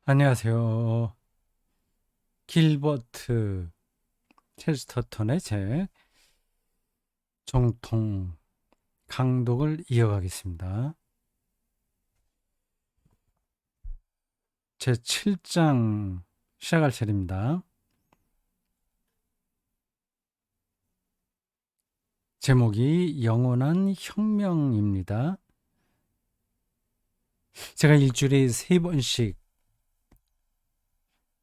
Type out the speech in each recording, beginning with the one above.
안녕하세요. 길버트 체스터턴의 책 정통 강독을 이어가겠습니다. 제 7장 시작할 차례입니다. 제목이 영원한 혁명입니다. 제가 일주일에 3번씩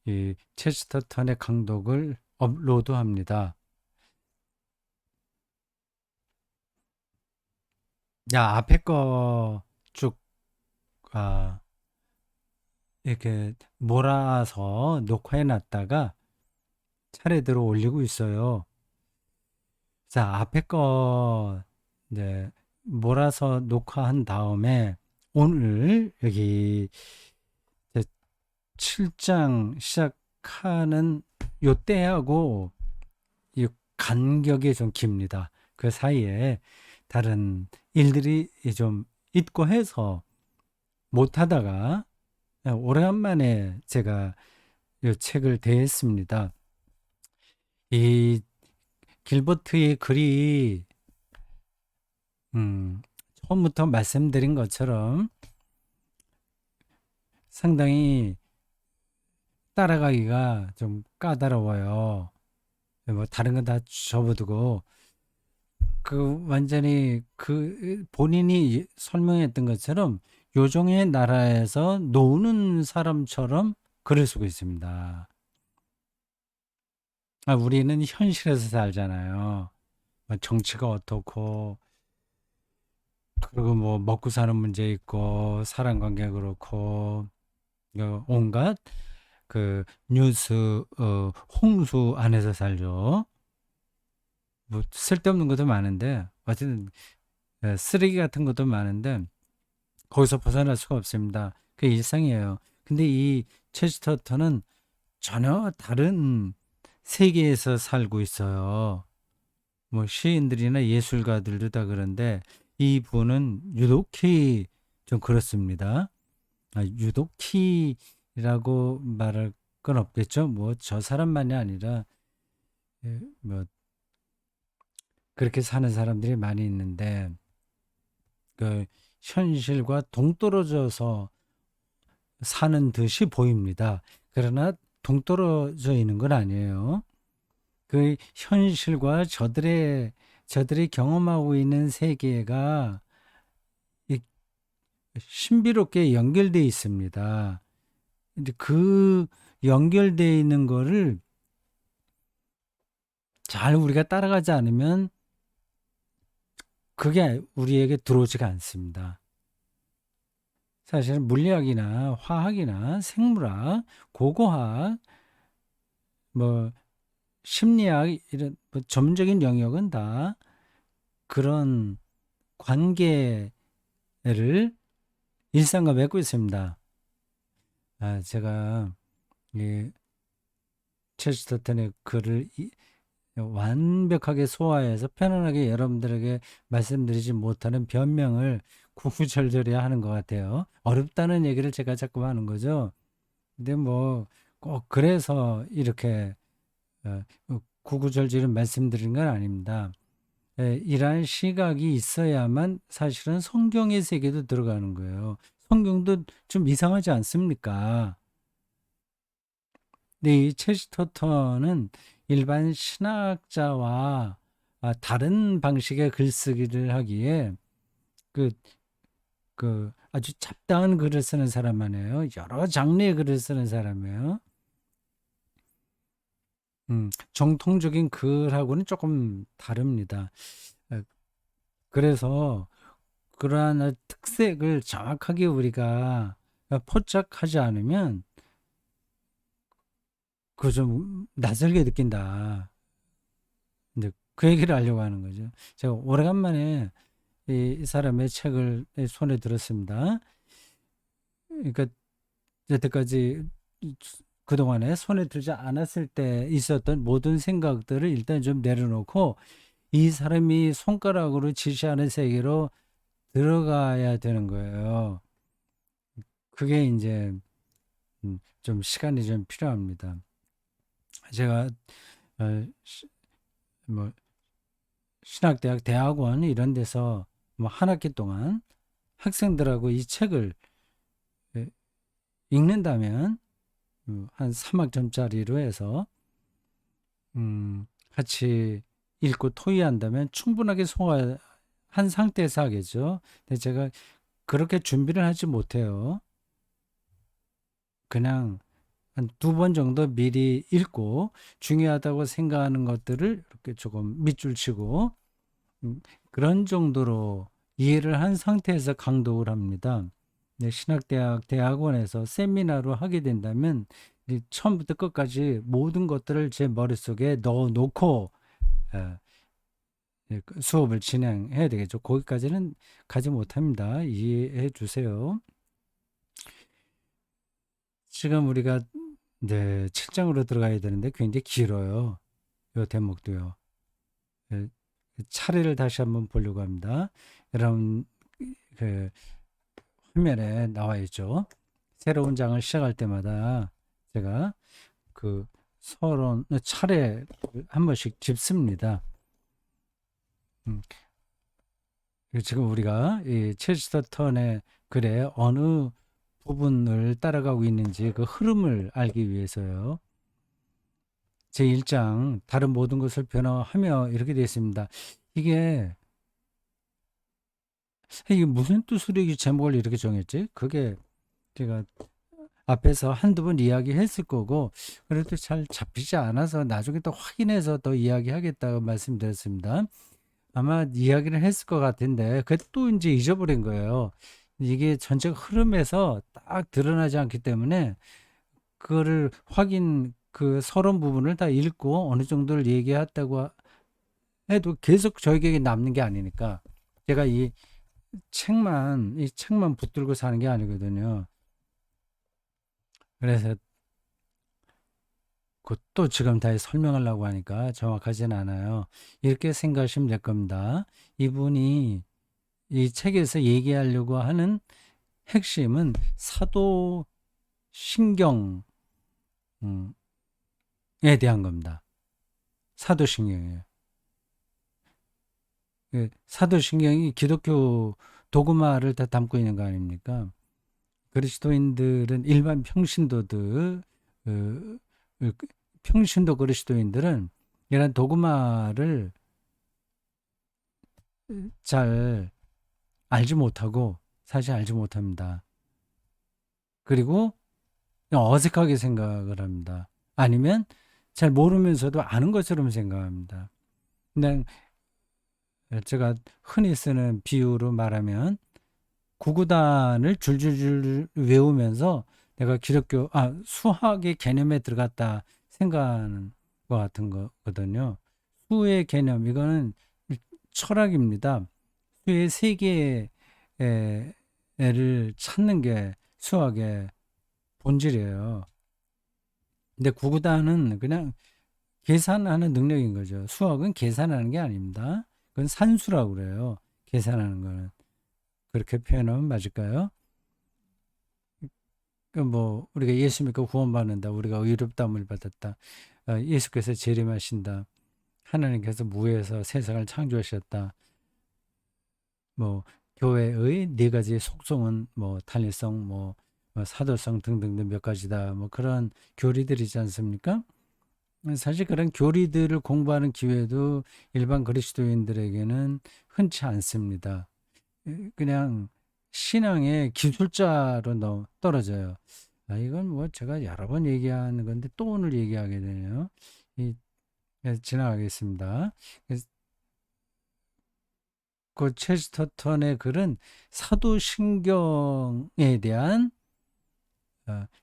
이 체스터턴의 강독을 업로드합니다. 앞에 거 쭉 이렇게 몰아서 녹화해 놨다가 차례대로 올리고 있어요. 자, 앞에 거 이제 몰아서 녹화한 다음에 오늘 여기 이제 7장 시작하는 요 때하고 이 간격이 좀 깁니다. 그 사이에 다른 일들이 좀 있고 해서 못 하다가 오래간만에 제가 이 책을 대했습니다. 이 길버트의 글이 처음부터 말씀드린 것처럼 상당히 따라가기가 좀 까다로워요. 뭐 다른 건 다 접어두고 그 완전히 그 본인이 설명했던 것처럼 요정의 나라에서 노는 사람처럼 글을 쓰고 있습니다. 우리는 현실에서 살잖아요. 뭐 정치가 어떻고 그리고 뭐 먹고 사는 문제 있고 사람 관계 그렇고 온갖 그 뉴스 홍수 안에서 살죠. 뭐 쓸데없는 것도 많은데 어쨌든 쓰레기 같은 것도 많은데 거기서 벗어날 수가 없습니다. 그게 일상이에요. 근데 이 체스터턴은 전혀 다른 세계에서 살고 있어요. 뭐 시인들이나 예술가들도 다 그런데 이분은 유독히 좀 그렇습니다. 유독히라고 말할 건 없겠죠. 뭐 저 사람만이 아니라 뭐 그렇게 사는 사람들이 많이 있는데 그 현실과 동떨어져서 사는 듯이 보입니다. 그러나 동떨어져 있는 건 아니에요. 그 현실과 저들이 경험하고 있는 세계가 이 신비롭게 연결되어 있습니다. 근데 그 연결되어 있는 거를 잘 우리가 따라가지 않으면 그게 우리에게 들어오지가 않습니다. 사실은 물리학이나 화학이나 생물학, 고고학, 뭐 심리학 이런 뭐 전문적인 영역은 다 그런 관계를 일상과 맺고 있습니다. 제가 이 체스터턴의 글을 완벽하게 소화해서 편안하게 여러분들에게 말씀드리지 못하는 변명을 구구절절히 하는 것 같아요. 어렵다는 얘기를 제가 자꾸 하는 거죠. 근데 뭐 꼭 그래서 이렇게 구구절절히 말씀드린 건 아닙니다. 이러한 시각이 있어야만 사실은 성경의 세계도 들어가는 거예요. 성경도 좀 이상하지 않습니까? 근데 이 체스터턴은 일반 신학자와 다른 방식의 글쓰기를 하기에 그, 그 아주 잡다한 글을 쓰는 사람 아니에요. 여러 장르의 글을 쓰는 사람이에요. 정통적인 글하고는 조금 다릅니다. 어, 그래서 그러한 특색을 정확하게 우리가 포착하지 않으면 그 좀 낯설게 느낀다. 이제 그 얘기를 하려고 하는 거죠. 제가 오래간만에 이 사람의 책을 손에 들었습니다. 그러니까 여태까지 그동안에 손에 들지 않았을 때 있었던 모든 생각들을 일단 좀 내려놓고 이 사람이 손가락으로 지시하는 세계로 들어가야 되는 거예요. 그게 이제 좀 시간이 좀 필요합니다. 제가 뭐 신학대학, 대학원 이런 데서 뭐 한 학기 동안 학생들하고 이 책을 읽는다면 한 3학점짜리로 해서 같이 읽고 토의한다면 충분하게 소화한 상태에서 하겠죠. 근데 제가 그렇게 준비를 하지 못해요. 그냥 한 2번 정도 미리 읽고 중요하다고 생각하는 것들을 이렇게 조금 밑줄 치고 그런 정도로 이해를 한 상태에서 강독을 합니다. 네, 신학대학 대학원에서 세미나로 하게 된다면 처음부터 끝까지 모든 것들을 제 머릿속에 넣어 놓고 수업을 진행해야 되겠죠. 거기까지는 가지 못합니다. 이해해 주세요. 지금 우리가 7장으로 들어가야 되는데 굉장히 길어요. 이 대목도요. 예, 차례를 다시 한번 보려고 합니다. 여러분 그 화면에 나와 있죠. 새로운 장을 시작할 때마다 제가 그 서론 차례 한 번씩 짚습니다. 음, 지금 우리가 이 체스터턴의 글의 어느 부분을 따라가고 있는지 그 흐름을 알기 위해서요. 제1장 다른 모든 것을 변화하며 이렇게 되어 있습니다. 이게 무슨 뜻으로 이 제목을 이렇게 정했지? 그게 제가 앞에서 한두 번 이야기했을 거고 그래도 잘 잡히지 않아서 나중에 또 확인해서 더 이야기하겠다고 말씀드렸습니다. 아마 이야기를 했을 것 같은데 그게 또 이제 잊어버린 거예요. 이게 전체 흐름에서 딱 드러나지 않기 때문에 그거를 그 서론 부분을 다 읽고 어느 정도를 얘기했다고 해도 계속 저에게 남는 게 아니니까 제가 이 책만 붙들고 사는 게 아니거든요. 그래서 그것도 지금 다 설명하려고 하니까 정확하진 않아요. 이렇게 생각하시면 될 겁니다. 이분이 이 책에서 얘기하려고 하는 핵심은 사도신경에 대한 겁니다. 사도신경이에요. 사도신경이 기독교 도그마를 다 담고 있는 거 아닙니까? 그리스도인들은 일반 평신도들, 어, 평신도 그리스도인들은 이런 도그마를 잘 알지 못하고 사실 알지 못합니다. 그리고 그냥 어색하게 생각을 합니다. 아니면 잘 모르면서도 아는 것처럼 생각합니다. 그냥 제가 흔히 쓰는 비유로 말하면 구구단을 줄줄줄 외우면서 내가 수학의 개념에 들어갔다 생각하는 것 같은 거거든요. 수의 개념, 이거는 철학입니다. 수의 세계를 찾는 게 수학의 본질이에요. 근데 구구단은 그냥 계산하는 능력인 거죠. 수학은 계산하는 게 아닙니다. 그건 산수라고 그래요. 계산하는 거는. 그렇게 표현하면 맞을까요? 뭐 우리가 예수 믿고 구원받는다. 우리가 의롭다함을 받았다. 예수께서 재림하신다. 하나님께서 무에서 세상을 창조하셨다. 뭐 교회의 4가지 속성은 뭐 탄리성, 뭐 사도성 등등등 몇 가지다. 뭐 그런 교리들이지 않습니까? 사실 그런 교리들을 공부하는 기회도 일반 그리스도인들에게는 흔치 않습니다. 그냥 신앙의 기술자로 떨어져요. 이건 뭐 제가 여러 번 얘기하는 건데 또 오늘 얘기하게 되네요. 지나가겠습니다. 그 체스터턴의 글은 사도신경에 대한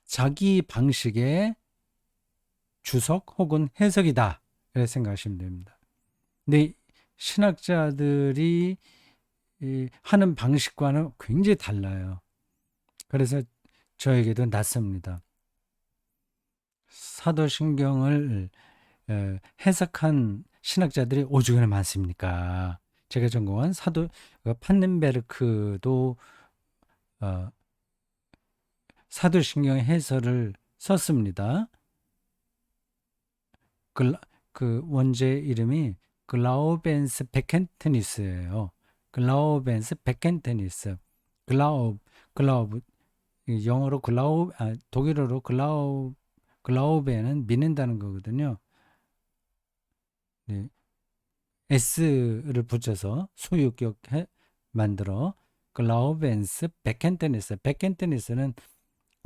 자기 방식의 주석 혹은 해석이다. 이렇게 생각하시면 됩니다. 근데 신학자들이 하는 방식과는 굉장히 달라요. 그래서 저에게도 낯섭니다. 사도신경을 해석한 신학자들이 오죽이나 많습니까? 제가 전공한 판넨베르크도 어, 사도신경 해설을 썼습니다. 그 원제 이름이 글라우벤스 베켄테니스예요. 글라우벤스 베켄테니스. 글라우브 영어로 독일어로 글라우벤은 믿는다는 거거든요. 네. S를 붙여서 소유격 만들어 글라우벤스 베켄테니스. 베켄테니스는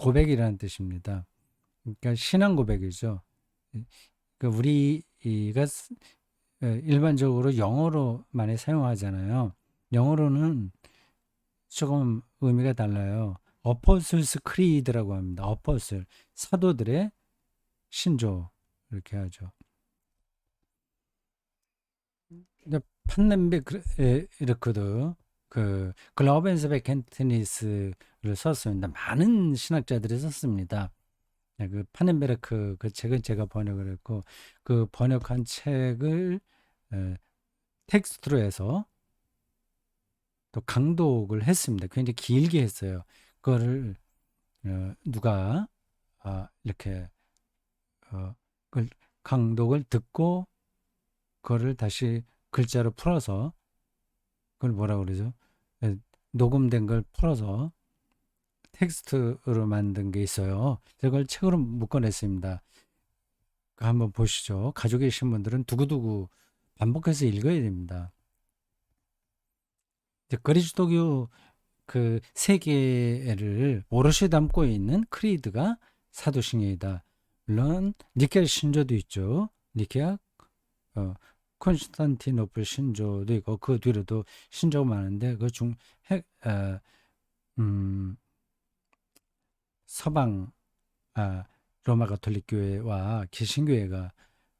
고백이라는 뜻입니다. 그러니까 신앙 고백이죠. 그 우리가 일반적으로 영어로 많이 사용하잖아요. 영어로는 조금 의미가 달라요. 어포슬스 크리드라고 합니다. 어포슬, 사도들의 신조 이렇게 하죠. 판넨베르크도 그 글라우벤스 베켄테니스를 썼습니다. 많은 신학자들이 썼습니다. 그 파넨베르크 그 책은 제가 번역을 했고 그 번역한 책을 텍스트로 해서 또 강독을 했습니다. 굉장히 길게 했어요. 그거를 누가 이렇게 그 강독을 듣고 그거를 다시 글자로 풀어서 그걸 뭐라 그러죠? 녹음된 걸 풀어서 텍스트로 만든 게 있어요. 그걸 책으로 묶어냈습니다. 한번 보시죠. 가지고 계신 분들은 두고두고 반복해서 읽어야 됩니다. 그리스도교 그 세계를 오롯이 담고 있는 크리드가 사도신경이다. 물론 니케아 신조도 있죠. 니케아 콘스탄티노플 신조도 있고 그 뒤로도 신조가 많은데 서방 로마 가톨릭 교회와 개신교회가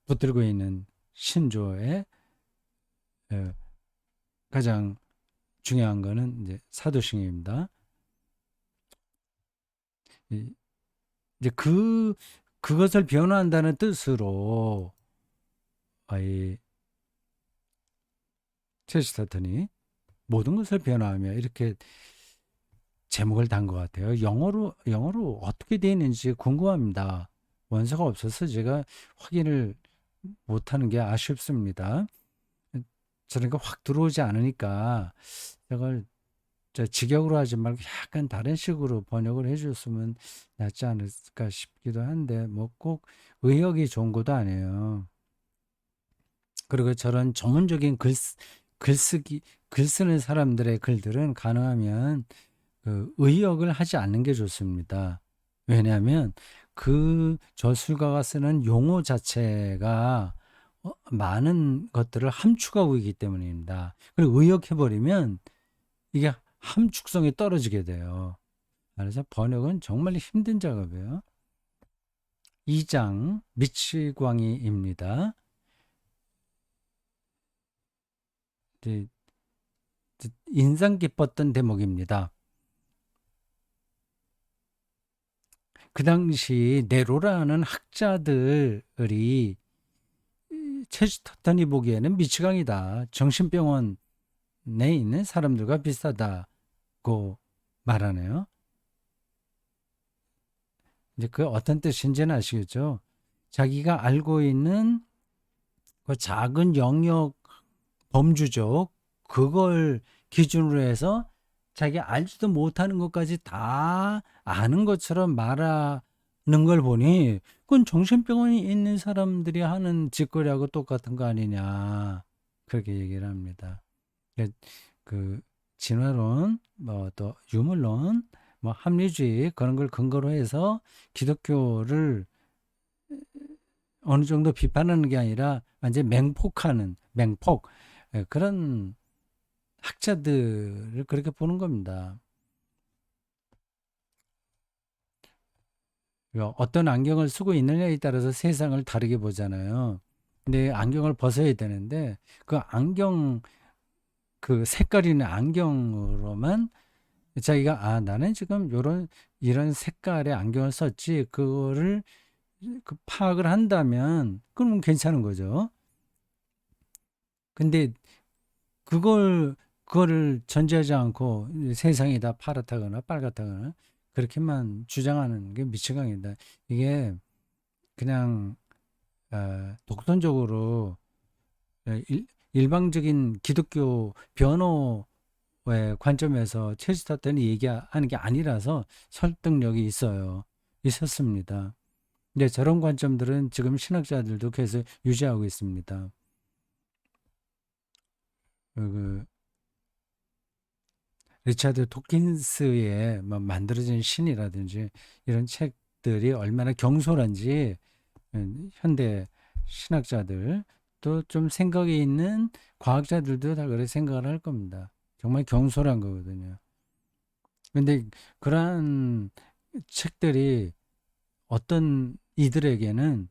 붙들고 있는 신조의 가장 중요한 거는 이제 사도신경입니다. 이제 그것을 변호한다는 뜻으로 이 체스터턴이 모든 것을 변호하며 이렇게 제목을 단 것 같아요. 영어로 어떻게 되어 있는지 궁금합니다. 원서가 없어서 제가 확인을 못하는 게 아쉽습니다. 저러니까 확 들어오지 않으니까 이걸 직역으로 하지 말고 약간 다른 식으로 번역을 해줬으면 낫지 않을까 싶기도 한데 뭐 꼭 의역이 좋은 것도 아니에요. 그리고 저런 전문적인 글 쓰는 사람들의 글들은 가능하면 그 의역을 하지 않는 게 좋습니다. 왜냐하면 그 저술가가 쓰는 용어 자체가 많은 것들을 함축하고 있기 때문입니다. 그리고 의역해버리면 이게 함축성이 떨어지게 돼요. 그래서 번역은 정말 힘든 작업이에요. 2장 미치광이입니다. 인상 깊었던 대목입니다. 그 당시 네로라는 학자들이 체스터턴이 보기에는 미치광이다. 정신병원에 있는 사람들과 비슷하다고 말하네요. 이제 그 어떤 뜻인지는 아시겠죠? 자기가 알고 있는 그 작은 영역 범주적 그걸 기준으로 해서 자기가 알지도 못하는 것까지 다 아는 것처럼 말하는 걸 보니 그건 정신병원이 있는 사람들이 하는 짓거리하고 똑같은 거 아니냐 그렇게 얘기를 합니다. 그 진화론, 뭐 또 유물론, 뭐 합리주의 그런 걸 근거로 해서 기독교를 어느 정도 비판하는 게 아니라 완전 맹폭하는 맹폭 그런 학자들을 그렇게 보는 겁니다. 어떤 안경을 쓰고 있느냐에 따라서 세상을 다르게 보잖아요. 근데 안경을 벗어야 되는데 그 안경 그 색깔 있는 안경으로만 자기가 나는 지금 이런 색깔의 안경을 썼지 그거를 파악을 한다면 그러면 괜찮은 거죠. 근데 그거를 전제하지 않고 세상이 다 파랗다거나 빨갛다거나 그렇게만 주장하는 게 미치광이다. 이게 그냥 독선적으로 일방적인 기독교 변호의 관점에서 체스터턴이 얘기하는 게 아니라서 설득력이 있었습니다. 근데 저런 관점들은 지금 신학자들도 계속 유지하고 있습니다. 그 리차드 도킨스의 뭐 만들어진 신이라든지 이런 책들이 얼마나 경솔한지 현대 신학자들 또 좀 생각이 있는 과학자들도 다 그렇게 생각을 할 겁니다. 정말 경솔한 거거든요. 근데 그러한 책들이 어떤 이들에게는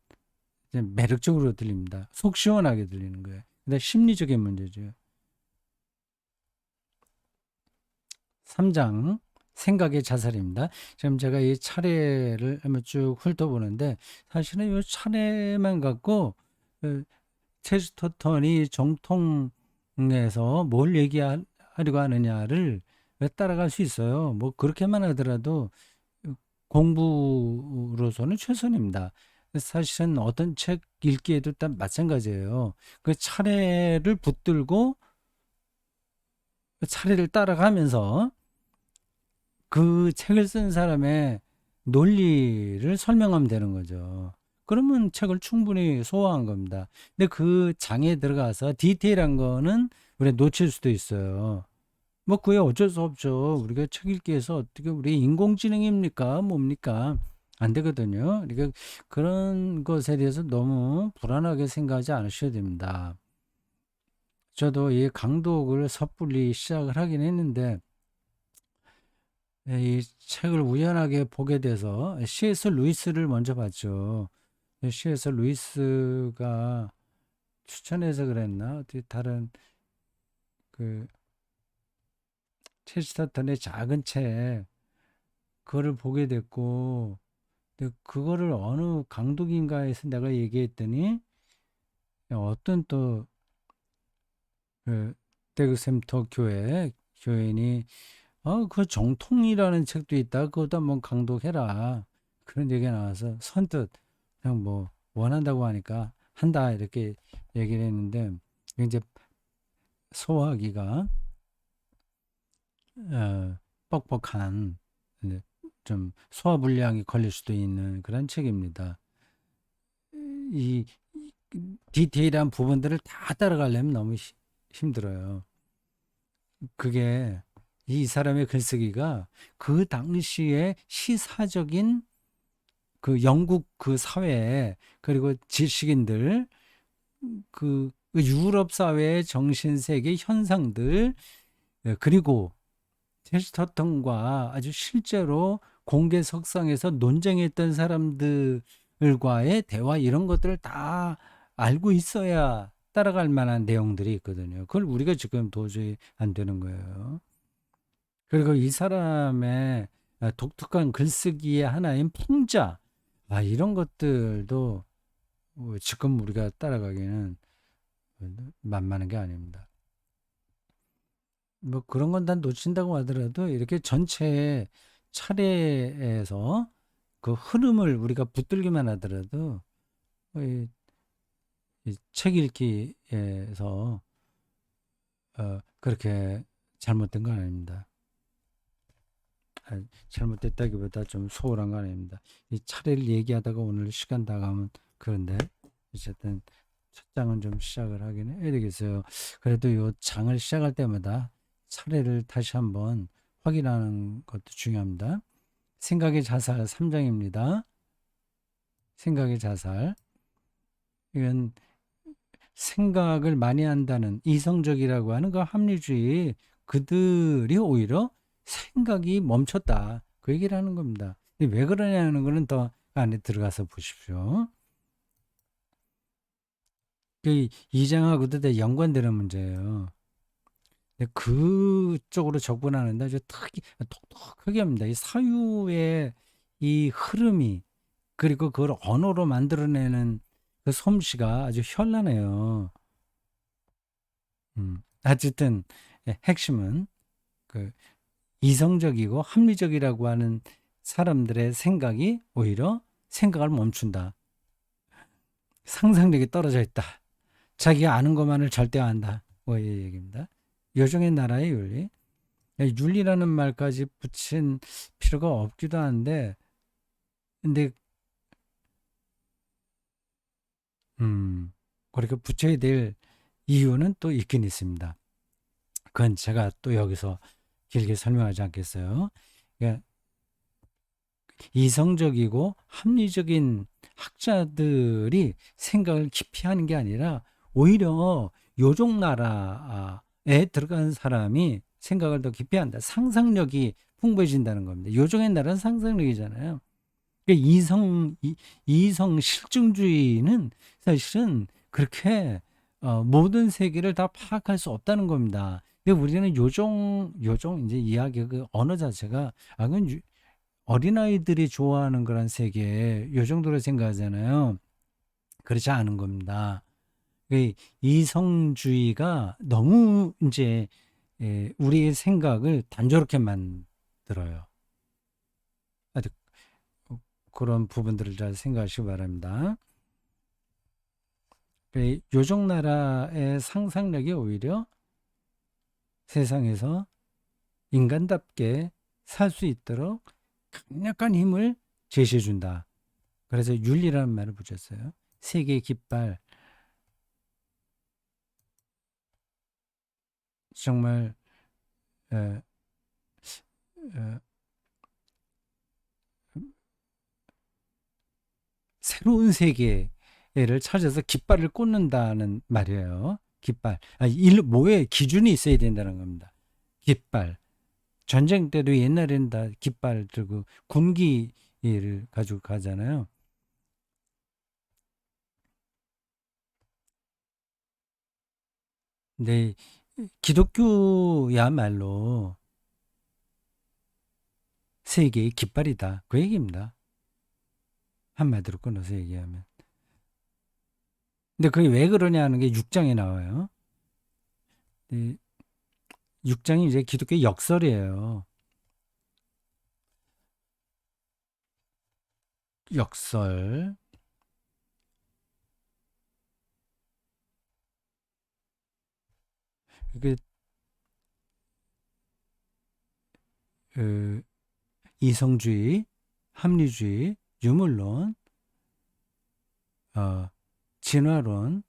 매력적으로 들립니다. 속 시원하게 들리는 거예요. 근데 심리적인 문제죠. 3장 생각의 자살입니다. 지금 제가 이 차례를 한번 쭉 훑어보는데 사실은 이 차례만 갖고 체스터턴이 정통에서 뭘 얘기하려고 하느냐를 따라갈 수 있어요. 뭐 그렇게만 하더라도 공부로서는 최선입니다. 사실은 어떤 책 읽기에도 다 마찬가지예요. 그 차례를 붙들고 차례를 따라가면서 그 책을 쓴 사람의 논리를 설명하면 되는 거죠. 그러면 책을 충분히 소화한 겁니다. 근데 그 장에 들어가서 디테일한 거는 우리가 놓칠 수도 있어요. 뭐 그게 어쩔 수 없죠. 우리가 책 읽기에서 어떻게 우리 인공지능입니까? 뭡니까? 안 되거든요. 그러니까 그런 것에 대해서 너무 불안하게 생각하지 않으셔야 됩니다. 저도 이 강독을 섣불리 시작을 하긴 했는데 이 책을 우연하게 보게 돼서 C.S. 루이스를 먼저 봤죠. C.S. 루이스가 추천해서 그랬나? 어떻게 다른 그 체스터턴의 작은 책 그거를 보게 됐고 근데 그거를 어느 강독인가에서 내가 얘기했더니 어떤 또 그 데그센터 교회인이 그 정통이라는 책도 있다. 그것도 한번 강독해라. 그런 얘기가 나와서 선뜻 그냥 뭐 원한다고 하니까 한다 이렇게 얘기를 했는데 이제 소화하기가 어, 뻑뻑한 네, 좀 소화불량이 걸릴 수도 있는 그런 책입니다. 이 디테일한 부분들을 다 따라가려면 너무 힘들어요. 그게 이 사람의 글쓰기가 그 당시에 시사적인 그 영국 그 사회 그리고 지식인들 그 유럽 사회의 정신세계 현상들 그리고 체스터턴과 아주 실제로 공개석상에서 논쟁했던 사람들과의 대화 이런 것들을 다 알고 있어야 따라갈 만한 내용들이 있거든요. 그걸 우리가 지금 도저히 안 되는 거예요. 그리고 이 사람의 독특한 글쓰기의 하나인 풍자, 이런 것들도 지금 우리가 따라가기는 만만한 게 아닙니다. 뭐 그런 건 다 놓친다고 하더라도 이렇게 전체 차례에서 그 흐름을 우리가 붙들기만 하더라도 이, 이책 읽기에서 그렇게 잘못된 건 아닙니다. 잘못됐다기보다 좀 소홀한 건 아닙니다. 이 차례를 얘기하다가 오늘 시간 다 가면 그런데 어쨌든 첫 장은 좀 시작을 하긴 해야 되겠어요. 그래도 이 장을 시작할 때마다 차례를 다시 한번 확인하는 것도 중요합니다. 생각의 자살 3장입니다. 생각의 자살. 이건 생각을 많이 한다는 이성적이라고 하는 그 합리주의 그들이 오히려 생각이 멈췄다. 그 얘기를 하는 겁니다. 왜 그러냐는 거는 더 안에 들어가서 보십시오. 그 2장하고도 다 연관되는 문제예요. 그쪽으로 접근하는데 아주 독특하게 합니다. 이 사유의 이 흐름이 그리고 그걸 언어로 만들어내는 그 솜씨가 아주 현란해요. 어쨌든 핵심은 그 이성적이고 합리적이라고 하는 사람들의 생각이 오히려 생각을 멈춘다. 상상력이 떨어져 있다. 자기가 아는 것만을 절대 안다. 뭐 이 얘기입니다. 요정의 나라의 윤리. 윤리라는 말까지 붙인 필요가 없기도 한데, 근데 그렇게 붙여야 될 이유는 또 있긴 있습니다. 그건 제가 또 여기서 길게 설명하지 않겠어요. 그러니까 이성적이고 합리적인 학자들이 생각을 깊이 하는 게 아니라 오히려 요종 나라에 들어간 사람이 생각을 더 깊이 한다. 상상력이 풍부해진다는 겁니다. 요종의 나라는 상상력이잖아요. 그러니까 이성 실증주의는 사실은 그렇게 모든 세계를 다 파악할 수 없다는 겁니다. 근데 우리는 요종 이제 이야기 그 언어 자체가 그건 어린아이들이 좋아하는 그런 세계 요 정도로 생각하잖아요. 그렇지 않은 겁니다. 그 이성주의가 너무 이제 우리의 생각을 단조롭게 만들어요. 하여튼 그런 부분들을 잘 생각하시기 바랍니다. 요정 나라의 상상력이 오히려 세상에서 인간답게 살 수 있도록 강력한 힘을 제시해 준다. 그래서 윤리라는 말을 붙였어요. 세계의 깃발. 정말 에, 에, 새로운 세계를 찾아서 깃발을 꽂는다는 말이에요. 깃발. 뭐에 기준이 있어야 된다는 겁니다. 깃발. 전쟁 때도 옛날에는 다 깃발 들고 군기를 가지고 가잖아요. 근데 기독교야말로 세계의 깃발이다. 그 얘기입니다. 한마디로 끊어서 얘기하면. 근데 그게 왜 그러냐는 게 6장에 나와요. 6장이 이제 기독교 역설이에요. 역설. 그, 그 이성주의, 합리주의, 유물론, 어, 진화론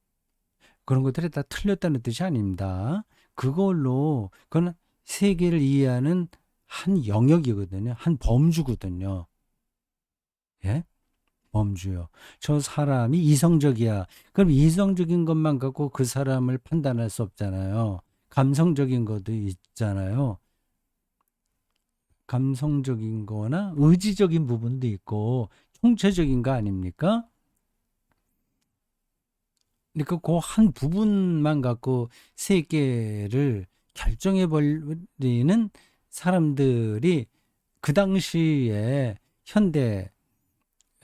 그런 것들이 다 틀렸다는 뜻이 아닙니다. 그건 세계를 이해하는 한 영역이거든요. 한 범주거든요. 예? 범주요. 저 사람이 이성적이야. 그럼 이성적인 것만 갖고 그 사람을 판단할 수 없잖아요. 감성적인 것도 있잖아요. 감성적인 거나 의지적인 부분도 있고 총체적인 거 아닙니까? 그러니까 그 한 부분만 갖고 세계를 결정해 버리는 사람들이 그 당시에 현대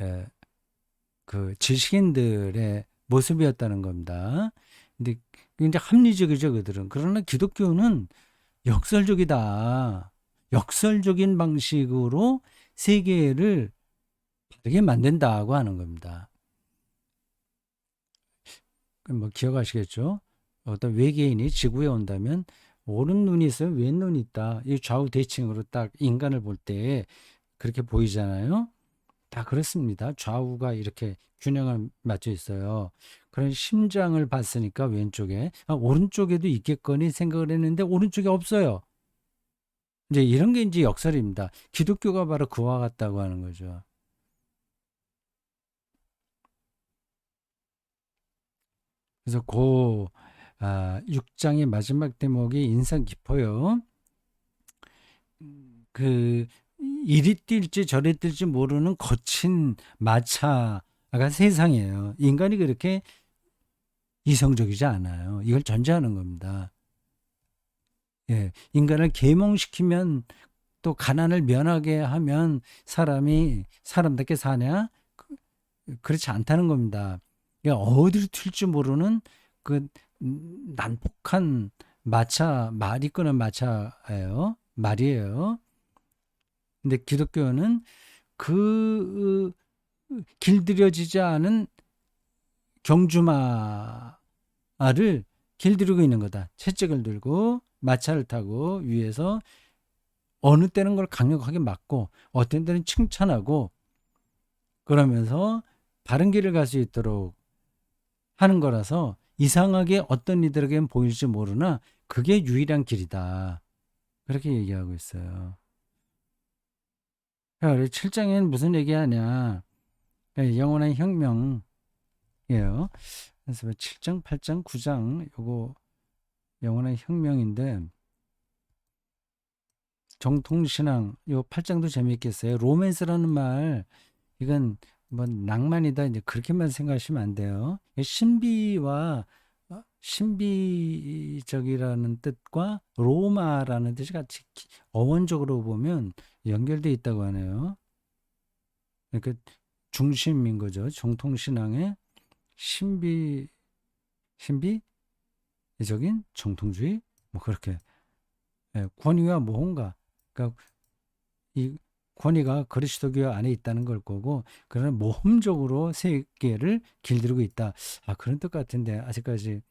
에, 그 지식인들의 모습이었다는 겁니다. 근데 굉장히 합리적이죠, 그들은. 그러나 기독교는 역설적이다. 역설적인 방식으로 세계를 다르게 만든다고 하는 겁니다. 뭐 기억하시겠죠? 어떤 외계인이 지구에 온다면 오른 눈이 있어요, 왼 눈이 있다. 이 좌우 대칭으로 딱 인간을 볼 때 그렇게 보이잖아요. 다 그렇습니다. 좌우가 이렇게 균형을 맞춰 있어요. 그런 심장을 봤으니까 왼쪽에 오른쪽에도 있겠거니 생각을 했는데 오른쪽에 없어요. 이제 이런 게 이제 역설입니다. 기독교가 바로 그와 같다고 하는 거죠. 그래서 6장의 마지막 대목이 인상 깊어요. 그 이리 뛸지 저리 뛸지 모르는 거친 마차가 세상이에요. 인간이 그렇게 이성적이지 않아요. 이걸 전제하는 겁니다. 예, 인간을 계몽시키면 또 가난을 면하게 하면 사람이 사람답게 사냐? 그렇지 않다는 겁니다. 그러니까 어디로 튈지 모르는 그 난폭한 말이 끄는 마차예요. 말이에요. 근데 기독교는 그 길들여지지 않은 경주마를 길들이고 있는 거다. 채찍을 들고 마차를 타고 위에서 어느 때는 그걸 강력하게 막고 어떤 때는 칭찬하고 그러면서 바른 길을 갈 수 있도록 하는 거라서 이상하게 어떤 이들에게는 보일지 모르나 그게 유일한 길이다. 그렇게 얘기하고 있어요. 7장에는 무슨 얘기하냐. 영원한 혁명이에요. 그래서 7장, 8장, 9장 요거 영원한 혁명인데 정통신앙 요 8장도 재미있겠어요. 로맨스라는 말 이건 뭐 낭만이다 이제 그렇게만 생각하시면 안 돼요. 신비와 신비적이라는 뜻과 로마라는 뜻이 같이 어원적으로 보면 연결돼 있다고 하네요. 그러니까 중심인 거죠. 정통신앙의 신비적인 정통주의 뭐 그렇게 권위와 모험가 그러니까 이 권위가 그리스도교 안에 있다는 걸 거고 그러나 모험적으로 세계를 길들이고 있다. 그런 뜻 같은데 아직까지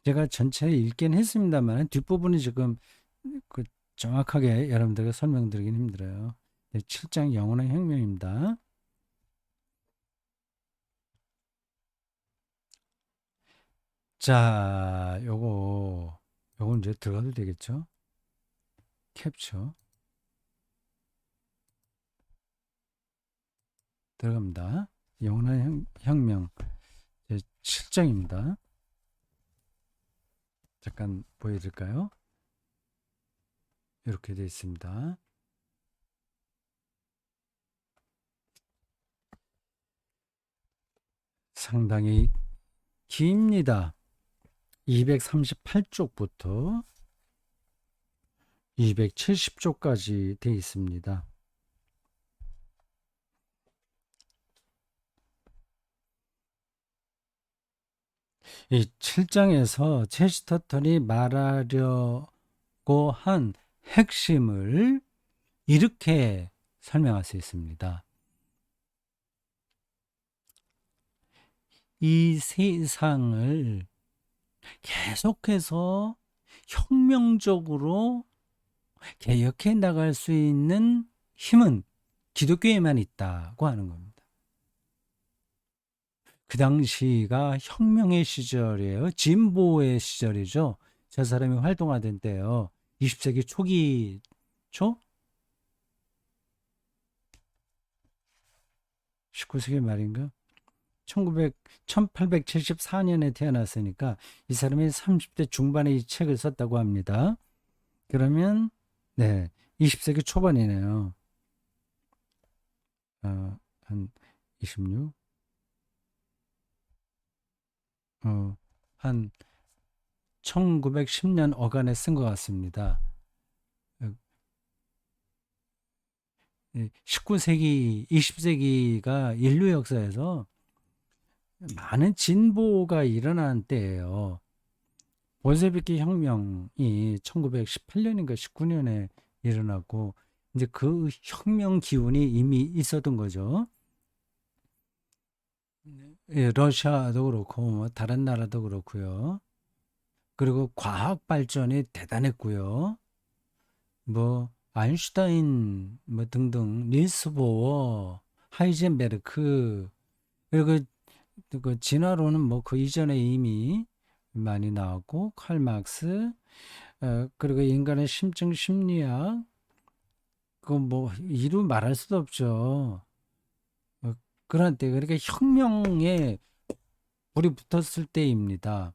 제가 전체 읽긴 했습니다만 뒷부분이 지금 그 정확하게 여러분들에게 설명드리긴 힘들어요. 7장 영원한 혁명입니다. 자, 요거 이제 들어가도 되겠죠? 캡처 들어갑니다. 영원한 혁명 7장입니다. 잠깐 보여드릴까요? 이렇게 되어 있습니다. 상당히 깁니다. 238쪽부터 270쪽까지 되어 있습니다. 이 7장에서 체스터턴이 말하려고 한 핵심을 이렇게 설명할 수 있습니다. 이 세상을 계속해서 혁명적으로 개혁해 나갈 수 있는 힘은 기독교에만 있다고 하는 겁니다. 그 당시가 혁명의 시절이에요. 진보의 시절이죠. 저 사람이 활동하던 때요. 20세기 초기 초? 19세기 말인가? 1874년에 태어났으니까 이 사람이 30대 중반에 이 책을 썼다고 합니다. 그러면 네, 20세기 초반이네요. 한 26? 한 1910년 어간에 쓴 것 같습니다. 19세기, 20세기가 인류 역사에서 많은 진보가 일어난 때예요. 볼셰비키 혁명이 1918년인가 19년에 일어났고 이제 그 혁명 기운이 이미 있었던 거죠. 러시아도 그렇고 뭐 다른 나라도 그렇고요. 그리고 과학 발전이 대단했고요. 뭐 아인슈타인 뭐 등등 닐스 보어, 하이젠베르크 그리고 그 진화론은 뭐 그 이전에 이미 많이 나왔고 칼 막스 그리고 인간의 심증 심리학 그거 뭐 이루 말할 수도 없죠. 그런 때 그러니까 혁명에 불이 붙었을 때입니다.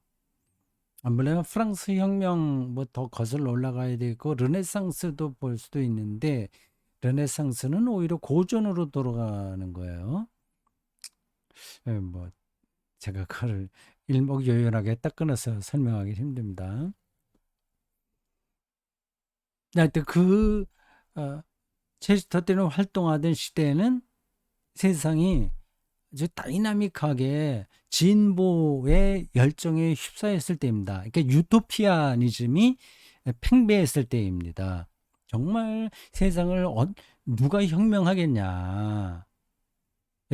물론 프랑스 혁명 뭐 더 거슬러 올라가야 되고 르네상스도 볼 수도 있는데 르네상스는 오히려 고전으로 돌아가는 거예요. 뭐 제가 그걸 일목요연하게 딱 끊어서 설명하기 힘듭니다. 하여튼 그 체스터턴이 활동하던 시대에는 세상이 아주 다이나믹하게 진보의 열정에 휩싸였을 때입니다. 그러니까 유토피아니즘이 팽배했을 때입니다. 정말 세상을 누가 혁명하겠냐.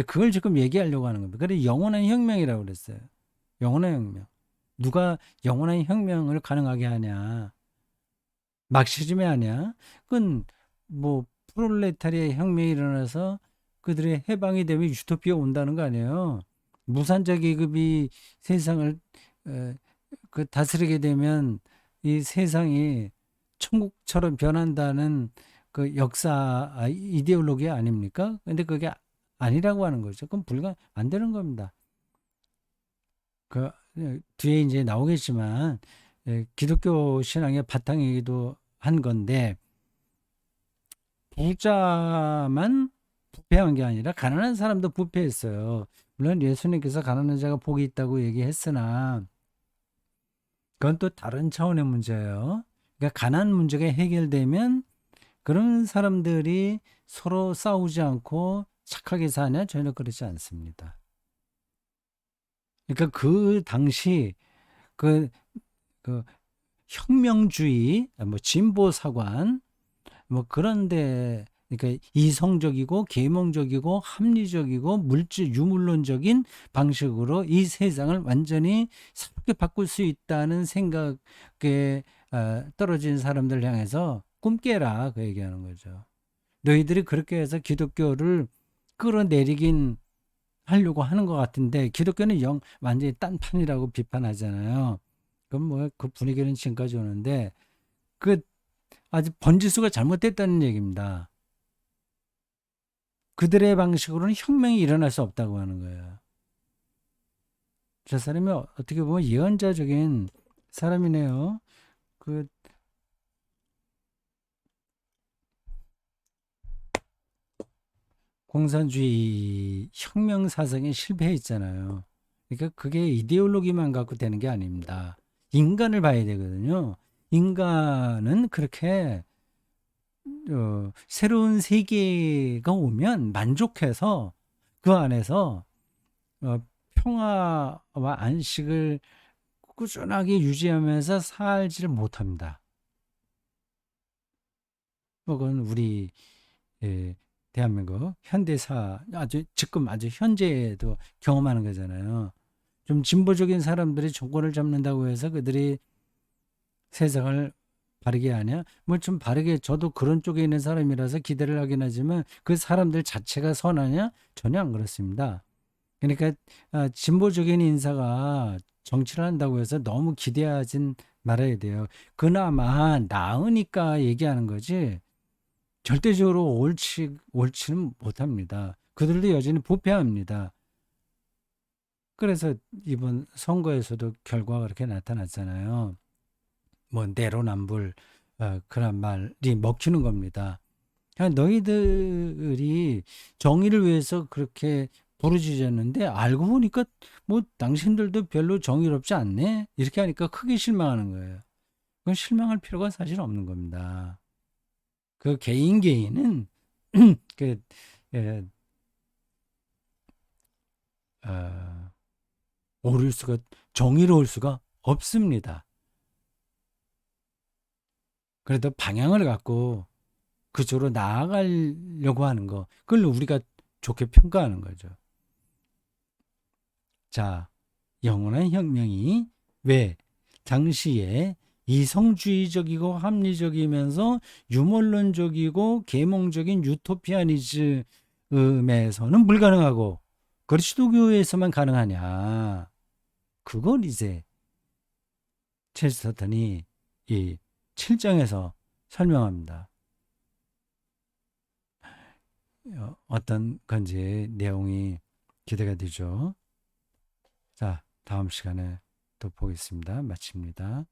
그걸 지금 얘기하려고 하는 겁니다. 그래 영원한 혁명이라고 그랬어요. 영원한 혁명. 누가 영원한 혁명을 가능하게 하냐. 막시즘이 아니야. 그건 뭐 프롤레타리아 혁명이 일어나서 그들의 해방이 되면 유토피아 온다는 거 아니에요. 무산자 계급이 세상을 그 다스리게 되면 이 세상이 천국처럼 변한다는 그 역사 이데올로기 아닙니까? 근데 그게 아니라고 하는 거죠. 그럼 불가 안 되는 겁니다. 그 뒤에 이제 나오겠지만 기독교 신앙의 바탕이기도 한 건데 부자만 부패한 게 아니라 가난한 사람도 부패했어요. 물론 예수님께서 가난한 자가 복이 있다고 얘기했으나 그건 또 다른 차원의 문제예요. 그러니까 가난 문제가 해결되면 그런 사람들이 서로 싸우지 않고 착하게 사냐? 전혀 그렇지 않습니다. 그러니까 그 당시 그, 그 혁명주의, 뭐 진보 사관, 뭐 그런데 그러니까 이성적이고 계몽적이고 합리적이고 물질 유물론적인 방식으로 이 세상을 완전히 새롭게 바꿀 수 있다는 생각에 떨어진 사람들 향해서 꿈 깨라 그 얘기하는 거죠. 너희들이 그렇게 해서 기독교를 끌어내리긴 하려고 하는 것 같은데 기독교는 완전히 딴판이라고 비판하잖아요. 그럼 뭐 그 분위기는 지금까지 오는데 그 아직 번지수가 잘못됐다는 얘기입니다. 그들의 방식으로는 혁명이 일어날 수 없다고 하는 거예요. 저 사람이 어떻게 보면 예언자적인 사람이네요. 그 공산주의 혁명 사상에 실패했잖아요. 그러니까 그게 이데올로기만 갖고 되는 게 아닙니다. 인간을 봐야 되거든요. 인간은 그렇게 새로운 세계가 오면 만족해서 그 안에서 어, 평화와 안식을 꾸준하게 유지하면서 살지를 못합니다. 그건 우리 대한민국 현대사 지금 아주 현재에도 경험하는 거잖아요. 좀 진보적인 사람들이 정권을 잡는다고 해서 그들이 세상을 바르게 하냐? 뭐 좀 바르게 저도 그런 쪽에 있는 사람이라서 기대를 하긴 하지만 그 사람들 자체가 선하냐? 전혀 안 그렇습니다. 그러니까 진보적인 인사가 정치를 한다고 해서 너무 기대하진 말아야 돼요. 그나마 나으니까 얘기하는 거지 절대적으로 옳지는 못합니다. 그들도 여전히 부패합니다. 그래서 이번 선거에서도 결과가 그렇게 나타났잖아요. 뭐 내로남불 그런 말이 먹히는 겁니다. 너희들이 정의를 위해서 그렇게 부르짖었는데 알고 보니까 뭐 당신들도 별로 정의롭지 않네 이렇게 하니까 크게 실망하는 거예요. 그건 실망할 필요가 사실 없는 겁니다. 그 개인은 그 예, 어, 옳을 수가 정의로울 수가 없습니다. 그래도 방향을 갖고 그쪽으로 나아가려고 하는 거 그걸 우리가 좋게 평가하는 거죠. 자, 영원한 혁명이 왜 당시에 이성주의적이고 합리적이면서 유물론적이고 계몽적인 유토피아니즘에서는 불가능하고 그리스도교에서만 가능하냐? 그걸 이제 첼스터턴이 이 7장에서 설명합니다. 어떤 건지 내용이 기대가 되죠. 자, 다음 시간에 또 보겠습니다. 마칩니다.